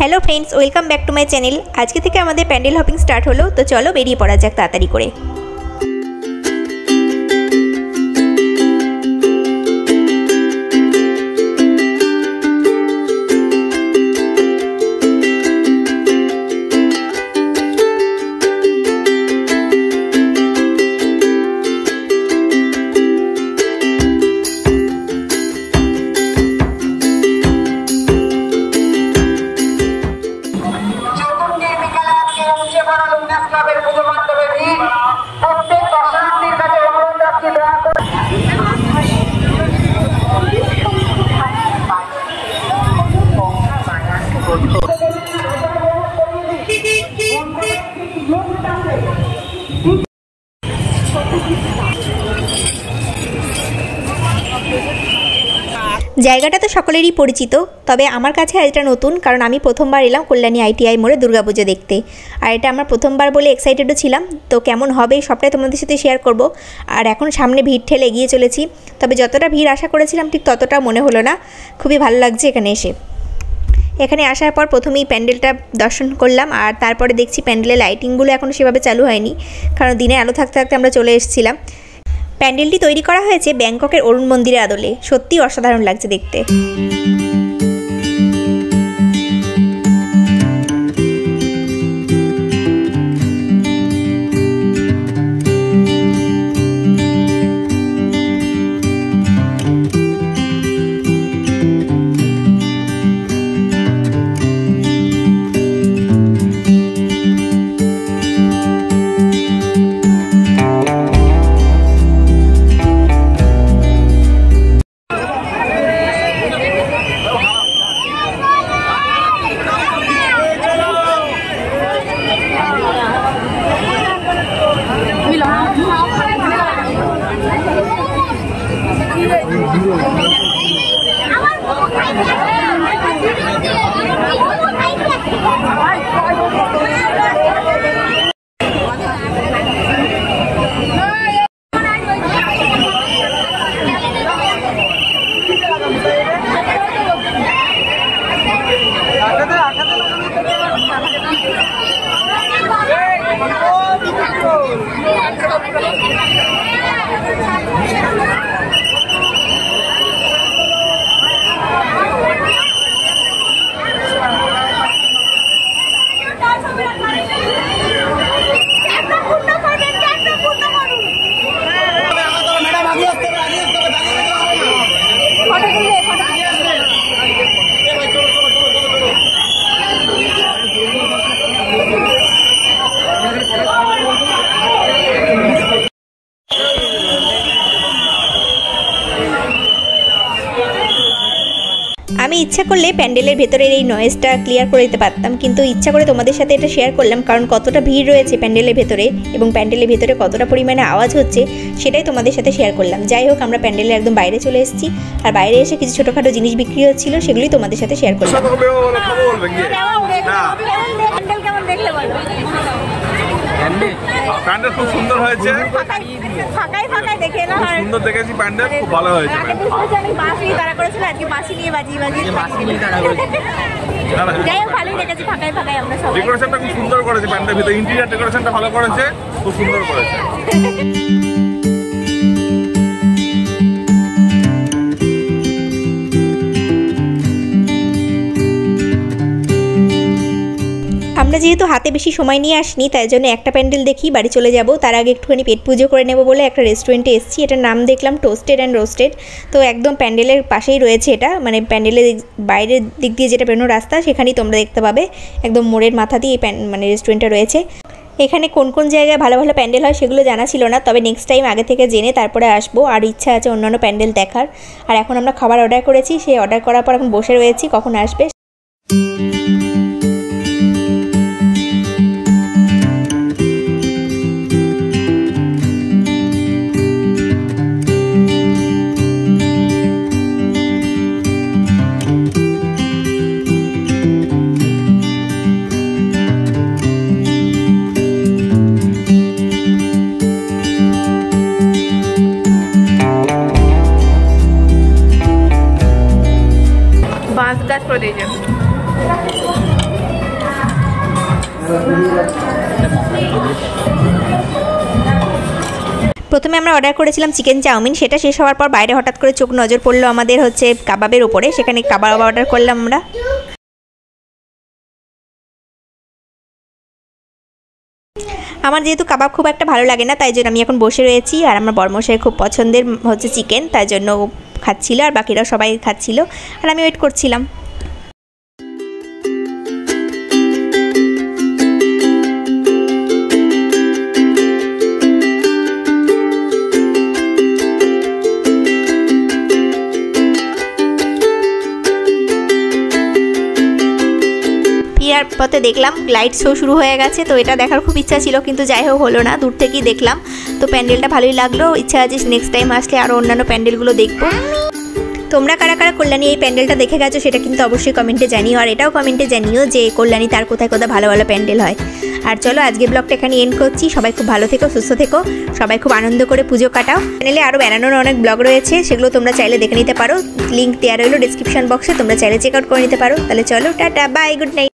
Hello friends, welcome back to my channel. आज के हमारे पैंडल हपिंग स्टार्ट हलो। तो चलो बेरिए पड़ा जाक ताड़ाताड़ी करे। জায়গাটা তো সকলেরই পরিচিত, তবে আমার কাছে এটা নতুন, কারণ আমি প্রথমবার এলাম কল্যাণী আইটিআই মোড়ে দুর্গাপুজো দেখতে। আর এটা আমার প্রথমবার বলে এক্সাইটেডও ছিলাম। তো কেমন হবে সবটাই তোমাদের সাথে শেয়ার করব। আর এখন সামনে ভিড় ঠেলে এগিয়ে চলেছি, তবে যতটা ভিড় আশা করেছিলাম ঠিক ততটা মনে হলো না। খুবই ভালো লাগছে এখানে এসে। এখানে আসার পর প্রথমেই প্যান্ডেলটা দর্শন করলাম, আর তারপরে দেখছি প্যান্ডেলের লাইটিংগুলো এখনও সেভাবে চালু হয়নি, কারণ দিনে আলো থাকতে থাকতে আমরা চলে এসেছিলাম। প্যান্ডেলটি তৈরি করা হয়েছে ব্যাংককের অরুণ মন্দিরের আদলে। সত্যি অসাধারণ লাগছে দেখতে। আমি ইচ্ছা করলে প্যান্ডেলের ভেতরের এই নয়েজটা ক্লিয়ার করে দিতে পারতাম, কিন্তু ইচ্ছা করে তোমাদের সাথে এটা শেয়ার করলাম, কারণ কতটা ভিড় রয়েছে প্যান্ডেলের ভেতরে এবং প্যান্ডেলের ভেতরে কতটা পরিমাণে আওয়াজ হচ্ছে সেটাই তোমাদের সাথে শেয়ার করলাম। যাই হোক, আমরা প্যান্ডেলের একদম বাইরে চলে এসেছি, আর বাইরে এসে কিছু ছোটোখাটো জিনিস বিক্রি হচ্ছিল, সেগুলি তোমাদের সাথে শেয়ার করলাম। প্যান্ডেল খুব সুন্দর হয়েছে, ফাঁকাই ফাঁকাই দেখে না, সুন্দর দেখেছি প্যান্ডেল, খুব ভালো হয়েছে। আমি বাঁশি তারা করেছিল, আজকে বাঁশি নিয়ে বাজিয়ে বাঁশি নিয়ে তারা করেছে। যাই হোক, ভালোই দেখেছি ফাঁকাই ফাঁকাই আমরা সবাই। ডেকোরেশনটা খুব সুন্দর করেছে, প্যান্ডেলের ভিতরে ইন্টেরিয়র ডেকোরেশনটা ভালো করেছে, খুব সুন্দর করেছে। আমরা যেহেতু হাতে বেশি সময় নিয়ে আসিনি, তাই জন্য একটা প্যান্ডেল দেখি বাড়ি চলে যাব। তার আগে একটুখানি পেট পুজো করে নেব বলে একটা রেস্টুরেন্টে এসেছি। এটার নাম দেখলাম টোস্টেড অ্যান্ড রোস্টেড। তো একদম প্যান্ডেলের পাশেই রয়েছে এটা, মানে প্যান্ডেলের বাইরের দিক দিয়ে যেটা বেরোনো রাস্তা সেখানেই তোমরা দেখতে পাবে। একদম মোড়ের মাথা দিয়ে এই মানে রেস্টুরেন্টটা রয়েছে। এখানে কোন কোন জায়গায় ভালো ভালো প্যান্ডেল হয় সেগুলো জানা ছিল না, তবে নেক্সট টাইম আগে থেকে জেনে তারপরে আসবো। আর ইচ্ছা আছে অন্যান্য প্যান্ডেল দেখার। আর এখন আমরা খাবার অর্ডার করেছি, সেই অর্ডার করার পর এখন বসে রয়েছি কখন আসবে। बांस गाछ पर दीजिए। প্রথমে আমরা অর্ডার করেছিলাম চিকেন চাউমিন, সেটা শেষ হওয়ার পর বাইরে হঠাৎ করে চোখ নজর পড়লো আমাদের হচ্ছে কাবাবের ওপরে, সেখানে কাবাব অর্ডার করলাম আমরা। আমার যেহেতু কাবাব খুব একটা ভালো লাগে না, তাই জন্য আমি এখন বসে রয়েছি, আর আমার বরমশাইয়ের খুব পছন্দের হচ্ছে চিকেন, তাই জন্য খাচ্ছিল আর বাকিরাও সবাই খাচ্ছিল আর আমি ওয়েট করছিলাম। ফেরার পথে দেখলাম লাইট শো শুরু হয়ে গেছে, তো এটা দেখার খুব ইচ্ছা ছিল, কিন্তু যাই হোক হলো না, দূর থেকেই দেখলাম। তো প্যান্ডেলটা ভালোই লাগলো, ইচ্ছা আছে নেক্সট টাইম আসলে আরও অন্যান্য প্যান্ডেলগুলো দেখবো। তোমরা কারা কারা কল্যাণী এই প্যান্ডেলটা দেখে গেছো সেটা কিন্তু অবশ্যই কমেন্টে জানিও, আর এটাও কমেন্টে জানিও যে কল্যাণী তার কোথায় কোথায় ভালো ভালো প্যান্ডেল হয়। আর চলো আজকে ব্লগটা এখানে এন্ড করছি। সবাই খুব ভালো থেকো, সুস্থ থেকো, সবাই খুব আনন্দ করে পুজো কাটাও। চ্যানেলে আরও বেড়ানোর অনেক ব্লগ রয়েছে, সেগুলো তোমরা চাইলে দেখে নিতে পারো, লিঙ্ক দেওয়া রইলো ডিসক্রিপশন বক্সে, তোমরা চাইলে চেক আউট করে নিতে পারো। তাহলে চলো টাটা, বাই, গুড নাইট।